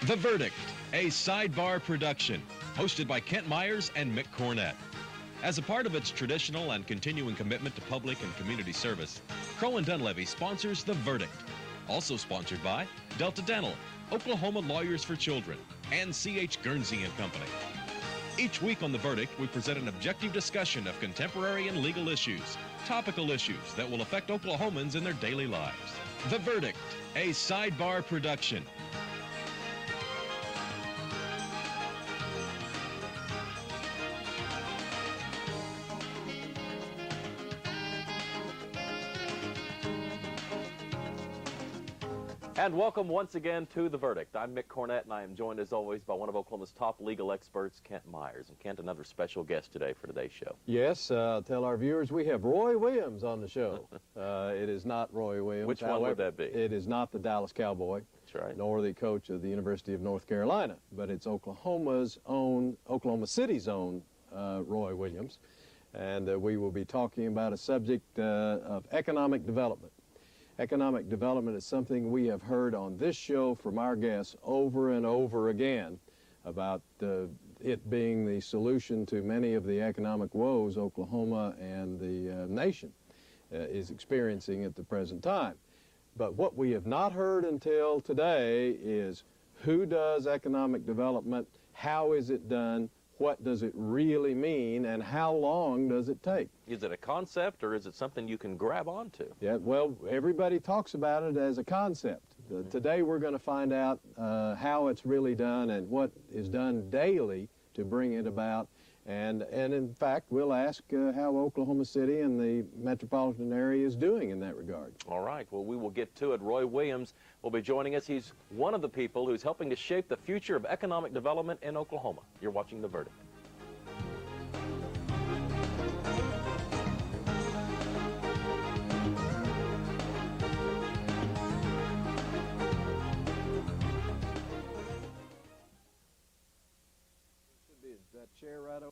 The Verdict, a Sidebar production, hosted by Kent Myers and Mick Cornett. As a part of its traditional and continuing commitment to public and community service, Crow & Dunlevy sponsors The Verdict. Also sponsored by Delta Dental, Oklahoma Lawyers for Children, and C.H. Guernsey & Company. Each week on The Verdict, we present an objective discussion of contemporary and legal issues, topical issues that will affect Oklahomans in their daily lives. The Verdict, a Sidebar production. And welcome once again to The Verdict. I'm Mick Cornett, and I am joined as always by one of Oklahoma's top legal experts, Kent Myers. And Kent, another special guest today for today's show. Yes, tell our viewers we have Roy Williams on the show. It is not Roy Williams. Which one would that be? It is not the Dallas Cowboy, that's right, nor the coach of the University of North Carolina, but it's Oklahoma City's own Roy Williams. And we will be talking about a subject of economic development. Economic development is something we have heard on this show from our guests over and over again about it being the solution to many of the economic woes Oklahoma and the nation is experiencing at the present time. But what we have not heard until today is who does economic development, how is it done, what does it really mean, and how long does it take? Is it a concept, or is it something you can grab onto? Yeah, well, everybody talks about it as a concept. Today we're going to find out how it's really done and what is done daily to bring it about. And in fact, we'll ask how Oklahoma City and the metropolitan area is doing in that regard. All right, well, we will get to it. Roy Williams will be joining us. He's one of the people who's helping to shape the future of economic development in Oklahoma. You're watching The Verdict. That chair right over.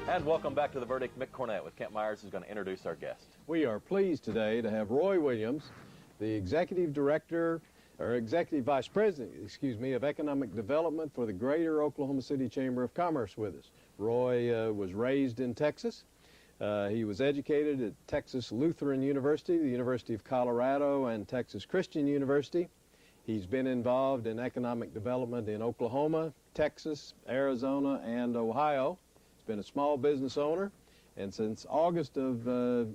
And welcome back to The Verdict. Mick Cornett with Kent Myers is going to introduce our guest. We are pleased today to have Roy Williams, the Executive Director, or Executive Vice President, excuse me, of Economic Development for the Greater Oklahoma City Chamber of Commerce with us. Roy was raised in Texas. He was educated at Texas Lutheran University, the University of Colorado, and Texas Christian University. He's been involved in economic development in Oklahoma, Texas, Arizona, and Ohio. He's been a small business owner, and since August of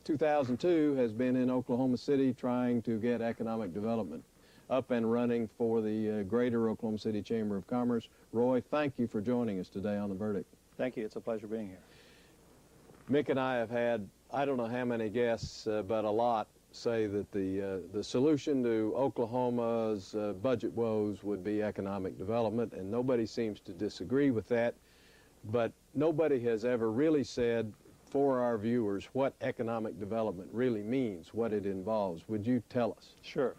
2002 has been in Oklahoma City trying to get economic development up and running for the Greater Oklahoma City Chamber of Commerce. Roy, thank you for joining us today on The Verdict. Thank you. It's a pleasure being here. Mick and I have had, I don't know how many guests, but a lot, say that the solution to Oklahoma's budget woes would be economic development, and nobody seems to disagree with that. But nobody has ever really said for our viewers what economic development really means, what it involves. Would you tell us? Sure.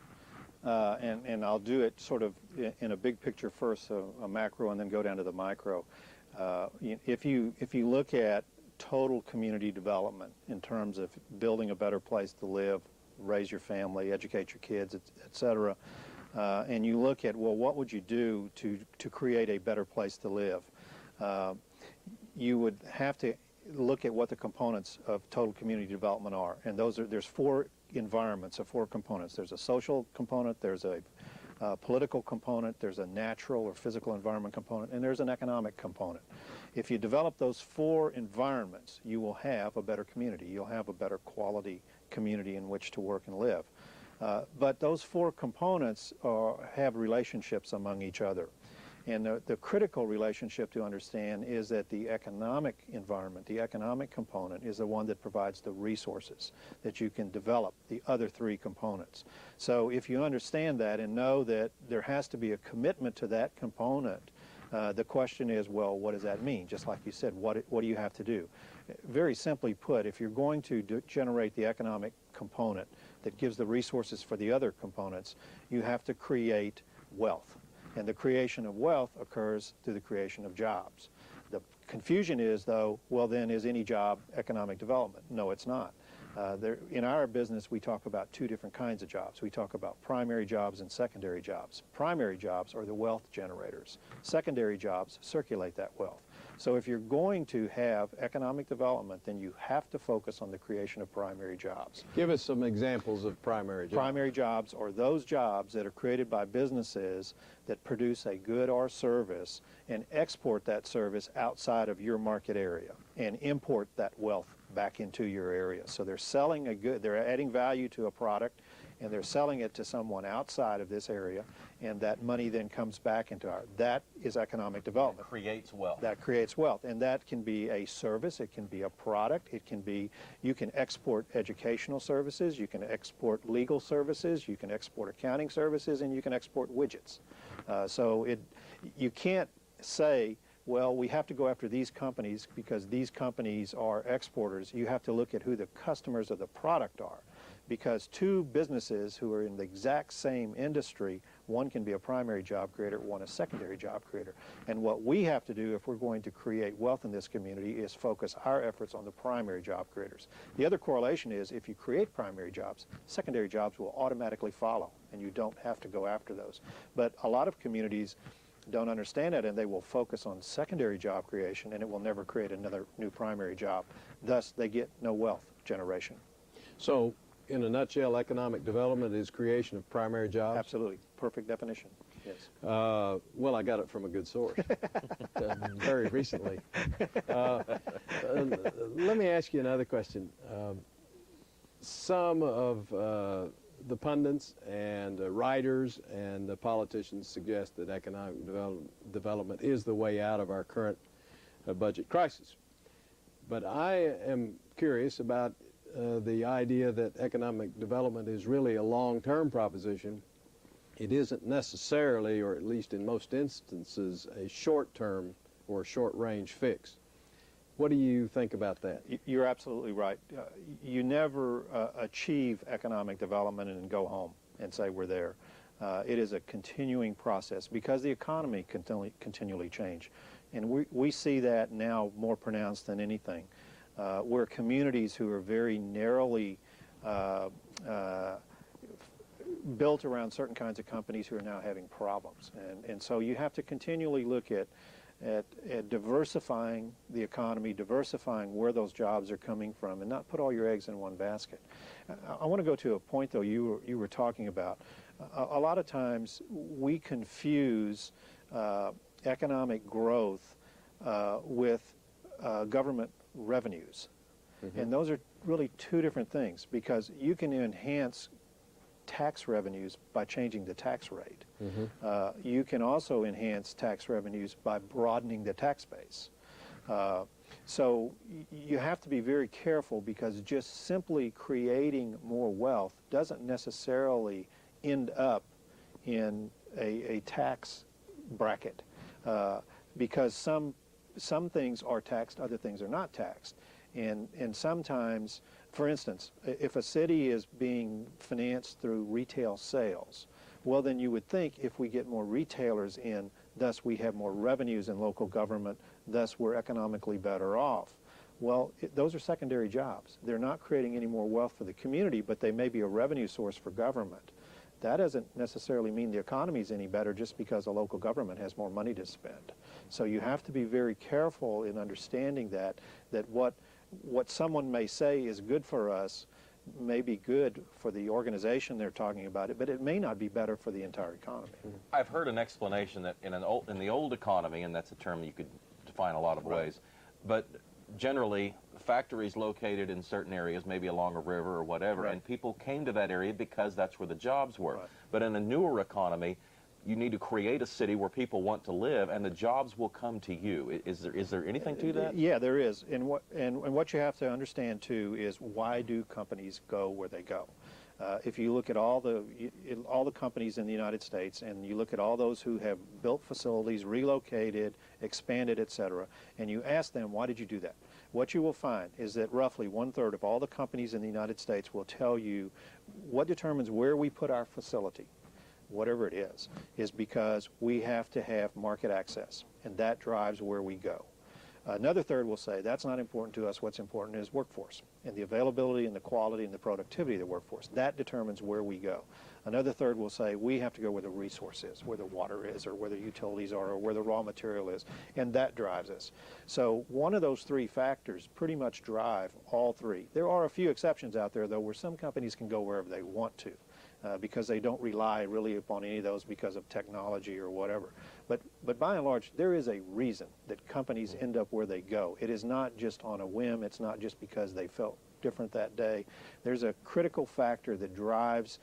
And I'll do it sort of in a big picture first, so a macro, and then go down to the micro. If you look at total community development in terms of building a better place to live, raise your family, educate your kids, et cetera, and you look at, well, what would you do to create a better place to live? You would have to look at what the components of total community development are, and there's four environments of four components. There's a social component, there's a political component, there's a natural or physical environment component, and there's an economic component. If you develop those four environments, you will have a better community. You'll have a better quality community in which to work and live. But those four components have relationships among each other. And the critical relationship to understand is that the economic environment, the economic component, is the one that provides the resources that you can develop the other three components. So if you understand that and know that there has to be a commitment to that component The question is, well, what does that mean? Just like you said, what do you have to do? Very simply put, if you're going to generate the economic component that gives the resources for the other components, you have to create wealth. And the creation of wealth occurs through the creation of jobs. The confusion is, though, well, then is any job economic development? No, it's not. In our business, we talk about two different kinds of jobs. We talk about primary jobs and secondary jobs. Primary jobs are the wealth generators. Secondary jobs circulate that wealth. So if you're going to have economic development, then you have to focus on the creation of primary jobs. Give us some examples of primary jobs. Primary jobs are those jobs that are created by businesses that produce a good or service and export that service outside of your market area and import that wealth back into your area. So they're selling a good, they're adding value to a product, and they're selling it to someone outside of this area, and that money then comes back into our, that is economic development. That creates wealth. That creates wealth, and that can be a service, it can be a product, it can be, you can export educational services, you can export legal services, you can export accounting services, and you can export widgets. You can't say, well, we have to go after these companies because these companies are exporters. You have to look at who the customers of the product are, because two businesses who are in the exact same industry, one can be a primary job creator, one a secondary job creator. And what we have to do if we're going to create wealth in this community is focus our efforts on the primary job creators. The other correlation is if you create primary jobs, secondary jobs will automatically follow, and you don't have to go after those. But a lot of communities don't understand it, and they will focus on secondary job creation, and it will never create another new primary job. Thus, they get no wealth generation. So, in a nutshell, economic development is creation of primary jobs? Absolutely. Perfect definition. Yes. Well, I got it from a good source, very recently. Let me ask you another question. Some of the pundits and writers and the politicians suggest that economic development is the way out of our current budget crisis. But I am curious about the idea that economic development is really a long-term proposition. It isn't necessarily, or at least in most instances, a short-term or short-range fix. What do you think about that? You're absolutely right. You never achieve economic development and go home and say we're there. It is a continuing process because the economy continually change. And we see that now more pronounced than anything. We're communities who are very narrowly built around certain kinds of companies who are now having problems. And so you have to continually look at diversifying the economy, diversifying where those jobs are coming from, and not put all your eggs in one basket. I want to go to a point, though, you were talking about. A lot of times we confuse economic growth with government revenues. Mm-hmm. And those are really two different things, because you can enhance tax revenues by changing the tax rate. Mm-hmm. You can also enhance tax revenues by broadening the tax base. So you have to be very careful, because just simply creating more wealth doesn't necessarily end up in a tax bracket, because some things are taxed, other things are not taxed. And sometimes, for instance, if a city is being financed through retail sales, well, then you would think if we get more retailers in, thus we have more revenues in local government, thus we're economically better off. Well, those are secondary jobs. They're not creating any more wealth for the community, but they may be a revenue source for government. That doesn't necessarily mean the economy is any better just because a local government has more money to spend. So you have to be very careful in understanding that what someone may say is good for us may be good for the organization they're talking about it, but it may not be better for the entire economy. I've heard an explanation that in the old economy, and that's a term you could define a lot of ways, but generally factories located in certain areas, maybe along a river or whatever, and people came to that area because that's where the jobs were. But in a newer economy, you need to create a city where people want to live, and the jobs will come to you. Is there anything to that? Yeah, there is. And what you have to understand too is, why do companies go where they go? If you look at all the companies in the United States, and you look at all those who have built facilities, relocated, expanded, etc., and you ask them, why did you do that? What you will find is that roughly 1/3 of all the companies in the United States will tell you what determines where we put our facility, whatever it is because we have to have market access, and that drives where we go. Another third will say, that's not important to us. What's important is workforce and the availability and the quality and the productivity of the workforce. That determines where we go. Another third will say, we have to go where the resource is, where the water is, or where the utilities are, or where the raw material is, and that drives us. So one of those three factors pretty much drive all three. There are a few exceptions out there, though, where some companies can go wherever they want to. Because they don't rely really upon any of those because of technology or whatever. But by and large, there is a reason that companies end up where they go. It is not just on a whim. It's not just because they felt different that day. There's a critical factor that drives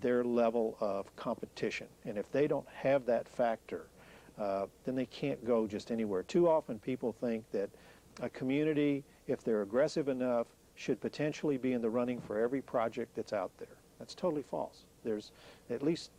their level of competition. And if they don't have that factor, then they can't go just anywhere. Too often people think that a community, if they're aggressive enough, should potentially be in the running for every project that's out there. That's totally false. There's at least,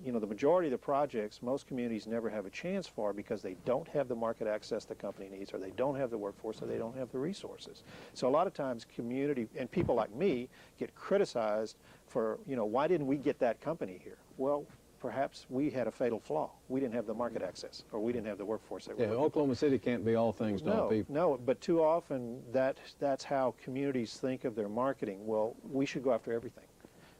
the majority of the projects, most communities never have a chance for because they don't have the market access the company needs, or they don't have the workforce, or they don't have the resources. So a lot of times community, and people like me, get criticized for, why didn't we get that company here? Well, perhaps we had a fatal flaw. We didn't have the market access, or we didn't have the workforce that we were Oklahoma City can't be all things to all people. No, but too often that's how communities think of their marketing. Well, we should go after everything.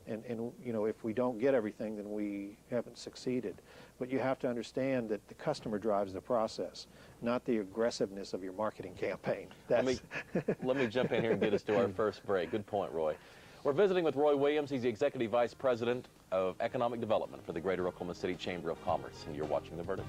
And if we don't get everything, then we haven't succeeded. But you have to understand that the customer drives the process, not the aggressiveness of your marketing campaign. Let me jump in here and get us to our first break. Good point, Roy. We're visiting with Roy Williams. He's the Executive Vice President of Economic Development for the Greater Oklahoma City Chamber of Commerce, and you're watching The Verdict.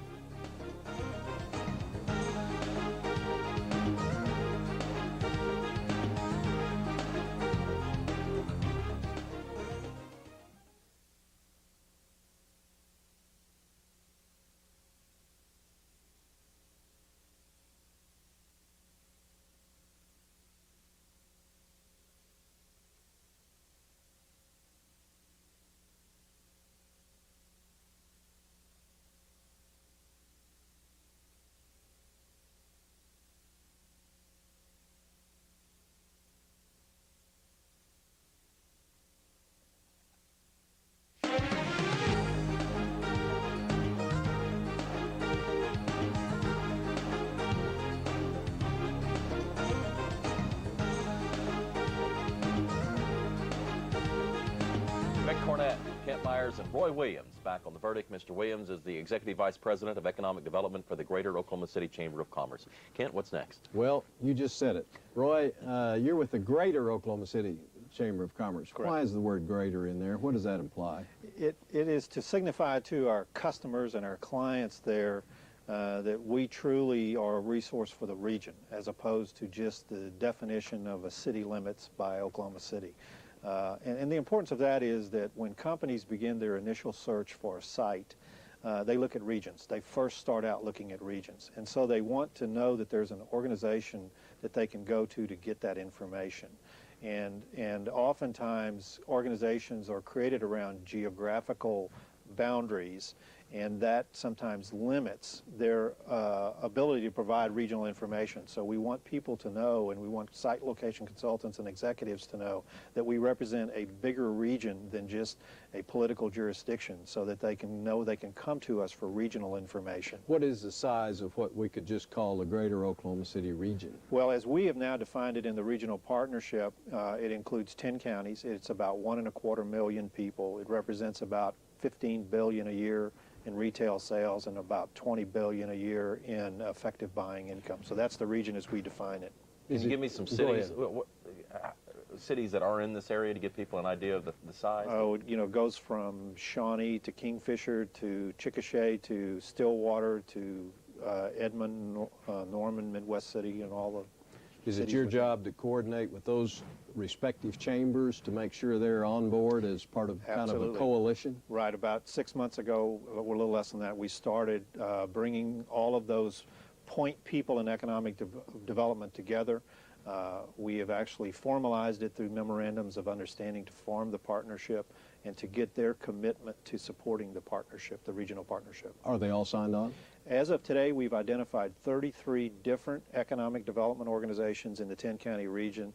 And Roy Williams back on The Verdict. Mr. Williams is the Executive Vice President of Economic Development for the Greater Oklahoma City Chamber of Commerce. Kent, what's next? Well, you just said it. Roy, you're with the Greater Oklahoma City Chamber of Commerce. Correct. Why is the word greater in there? What does that imply? It is to signify to our customers and our clients there that we truly are a resource for the region, as opposed to just the definition of a city limits by Oklahoma City. And the importance of that is that when companies begin their initial search for a site, they look at regions. They first start out looking at regions. And so they want to know that there's an organization that they can go to get that information. And oftentimes organizations are created around geographical boundaries, and that sometimes limits their ability to provide regional information. So we want people to know, and we want site location consultants and executives to know that we represent a bigger region than just a political jurisdiction, so that they can know they can come to us for regional information. What is the size of what we could just call the Greater Oklahoma City region? Well, as we have now defined it in the regional partnership, it includes 10 counties. It's about 1.25 million people. It represents about $15 billion a year in retail sales and about $20 billion a year in effective buying income. So that's the region as we define it. Can you give me some cities, cities that are in this area to give people an idea of the size? Oh, it goes from Shawnee to Kingfisher to Chickasha to Stillwater to Edmond, Norman, Midwest City, and all the Is it your job to coordinate with those respective chambers to make sure they're on board as part of kind of a coalition? Right. About 6 months ago, or a little less than that, we started bringing all of those point people in economic development together. We have actually formalized it through memorandums of understanding to form the partnership and to get their commitment to supporting the partnership, the regional partnership. Are they all signed on? As of today, we've identified 33 different economic development organizations in the 10-county region.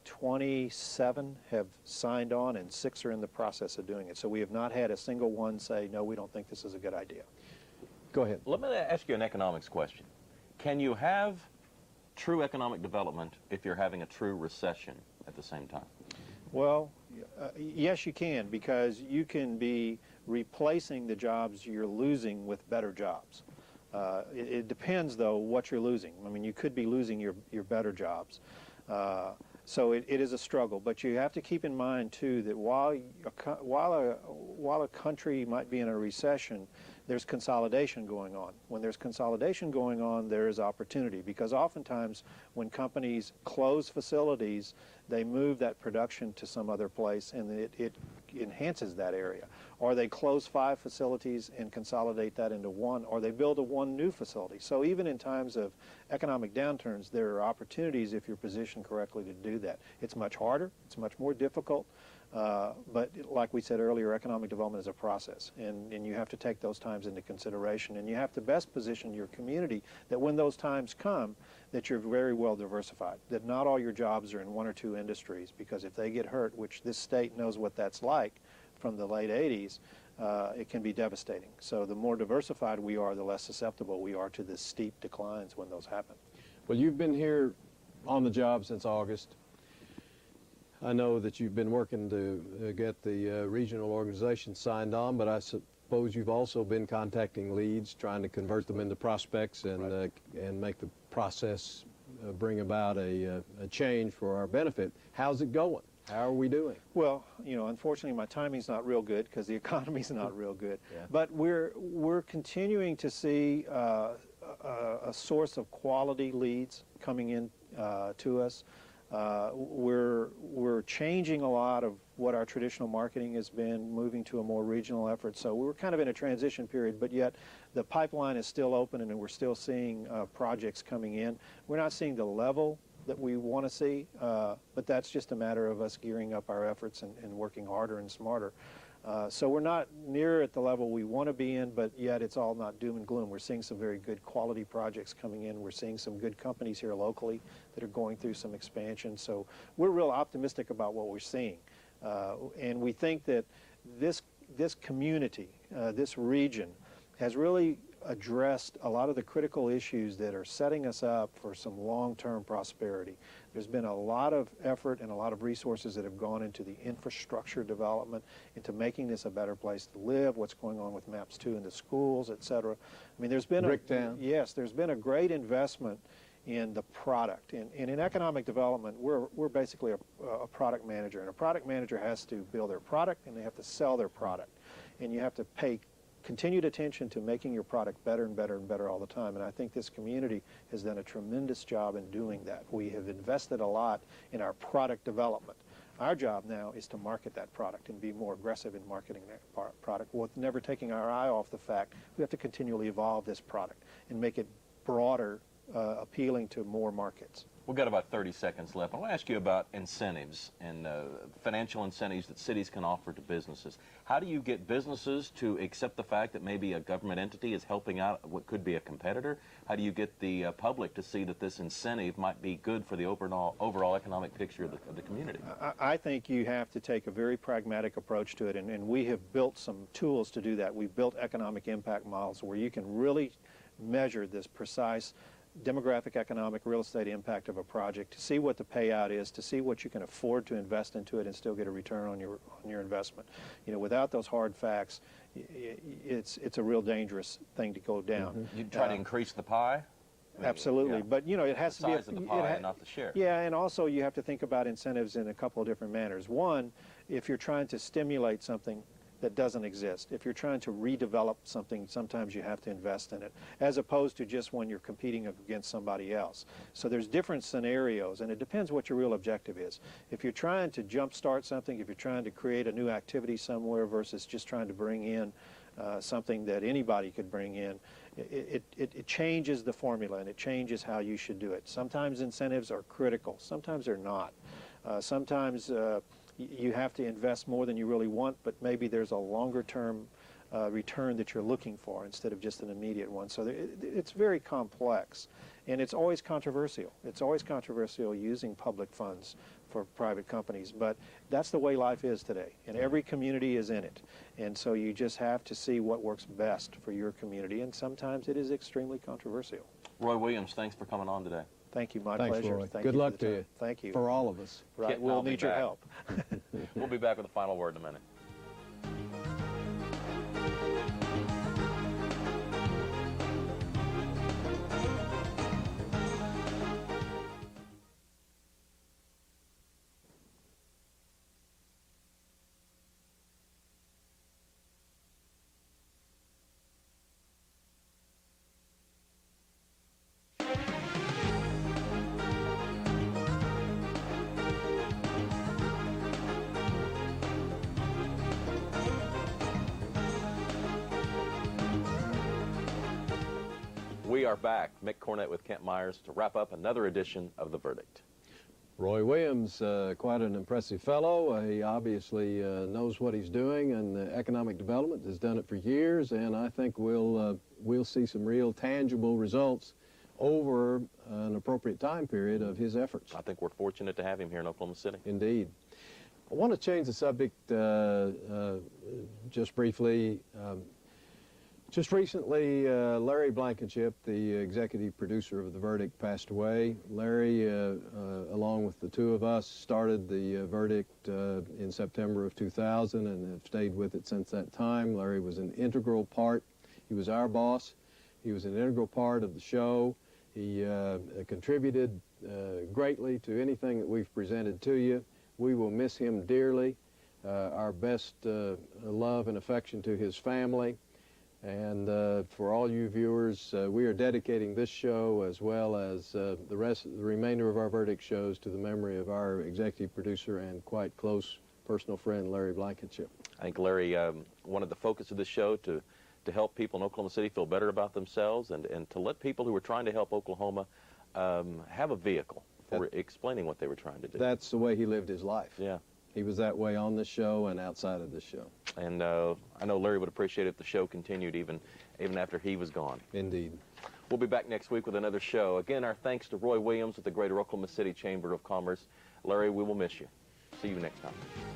27 have signed on and 6 are in the process of doing it. So we have not had a single one say, no, we don't think this is a good idea. Go ahead. Let me ask you an economics question. Can you have true economic development if you're having a true recession at the same time? Well, yes, you can, because you can be replacing the jobs you're losing with better jobs. It depends, though, what you're losing. I mean, you could be losing your better jobs. So it is a struggle, but you have to keep in mind, too, that while a country might be in a recession, there's consolidation going on. When there's consolidation going on, there is opportunity, because oftentimes when companies close facilities, they move that production to some other place, and it enhances that area. Or they close 5 facilities and consolidate that into one, or they build one new facility. So even in times of economic downturns, there are opportunities if you're positioned correctly to do that. It's much harder, it's much more difficult, but like we said earlier, economic development is a process, and you have to take those times into consideration, and you have to best position your community that when those times come, that you're very well diversified, that not all your jobs are in 1 or 2 industries, because if they get hurt, which this state knows what that's like from the late 80s, it can be devastating. So the more diversified we are, the less susceptible we are to the steep declines when those happen. Well, you've been here on the job since August. I know that you've been working to get the regional organization signed on, but I suppose you've also been contacting leads, trying to convert them into prospects and, Right. And make the process bring about a change for our benefit. How's it going? How are we doing? Well, you know, unfortunately, my timing's not real good because the economy's not real good. Yeah. But we're continuing to see a source of quality leads coming in to us. We're changing a lot of what our traditional marketing has been, moving to a more regional effort. So we're kind of in a transition period, but yet the pipeline is still open, and we're still seeing projects coming in. We're not seeing the level that we want to see, but that's just a matter of us gearing up our efforts and working harder and smarter. So we're not near at the level we want to be in, but yet it's all not doom and gloom. We're seeing some very good quality projects coming in. We're seeing some good companies here locally that are going through some expansion. So we're real optimistic about what we're seeing. And we think that this community, this region, has really addressed a lot of the critical issues that are setting us up for some long-term prosperity. There's been a lot of effort and a lot of resources that have gone into the infrastructure development, into making this a better place to live, what's going on with MAPS 2 in the schools, et cetera. I mean, there's been there's been a great investment in the product. And in economic development, we're basically a product manager, and a product manager has to build their product and they have to sell their product. And you have to pay continued attention to making your product better and better and better all the time. And I think this community has done a tremendous job in doing that. We have invested a lot in our product development. Our job now is to market that product and be more aggressive in marketing that product, with never taking our eye off the fact we have to continually evolve this product and make it broader, appealing to more markets. We've got about 30 seconds left. I want to ask you about incentives and financial incentives that cities can offer to businesses. How do you get businesses to accept the fact that maybe a government entity is helping out what could be a competitor? How do you get the public to see that this incentive might be good for the overall economic picture of the community? I think you have to take a very pragmatic approach to it, and we have built some tools to do that. We've built economic impact models where you can really measure this precise demographic, economic, real estate impact of a project, to see what the payout is, to see what you can afford to invest into it and still get a return on your investment. You know, without those hard facts, it's a real dangerous thing to go down. Mm-hmm. You try to increase the pie? I mean, absolutely, yeah. But you know, it has the to be size of the pie and not the share. Yeah, and also you have to think about incentives in a couple of different manners. One, if you're trying to stimulate something that doesn't exist. If you're trying to redevelop something, sometimes you have to invest in it, as opposed to just when you're competing against somebody else. So there's different scenarios, and it depends what your real objective is. If you're trying to jumpstart something, if you're trying to create a new activity somewhere versus just trying to bring in something that anybody could bring in, it changes the formula and it changes how you should do it. Sometimes incentives are critical, sometimes they're not. Sometimes you have to invest more than you really want, but maybe there's a longer term return that you're looking for instead of just an immediate one. So it's very complex, and it's always controversial. It's always controversial using public funds for private companies, but that's the way life is today, and every community is in it. And so you just have to see what works best for your community, and sometimes it is extremely controversial. Roy Williams, thanks for coming on today. Thank you. My Thanks, pleasure. Roy. Thank Good you luck for the to time. you. Thank you. For all of us. Right, Kent, we'll I'll be need your back. help. We'll be back with a final word in a minute. We are back, Mick Cornett with Kent Myers, to wrap up another edition of The Verdict. Roy Williams, quite an impressive fellow. He obviously knows what he's doing, and economic development has done it for years, and I think we'll see some real tangible results over an appropriate time period of his efforts. I think we're fortunate to have him here in Oklahoma City. Indeed. I want to change the subject just briefly. Just recently, Larry Blankenship, the executive producer of The Verdict, passed away. Larry, along with the two of us, started The Verdict in September of 2000 and have stayed with it since that time. Larry was an integral part. He was our boss. He was an integral part of the show. He contributed greatly to anything that we've presented to you. We will miss him dearly. Our best love and affection to his family. And for all you viewers, we are dedicating this show as well as the remainder of our Verdict shows to the memory of our executive producer and quite close personal friend, Larry Blankenship. I think Larry wanted the focus of this show to help people in Oklahoma City feel better about themselves and to let people who are trying to help Oklahoma have a vehicle for explaining what they were trying to do. That's the way he lived his life. Yeah. He was that way on this show and outside of this show. And I know Larry would appreciate it if the show continued even after he was gone. Indeed. We'll be back next week with another show. Again, our thanks to Roy Williams with the Greater Oklahoma City Chamber of Commerce. Larry, we will miss you. See you next time.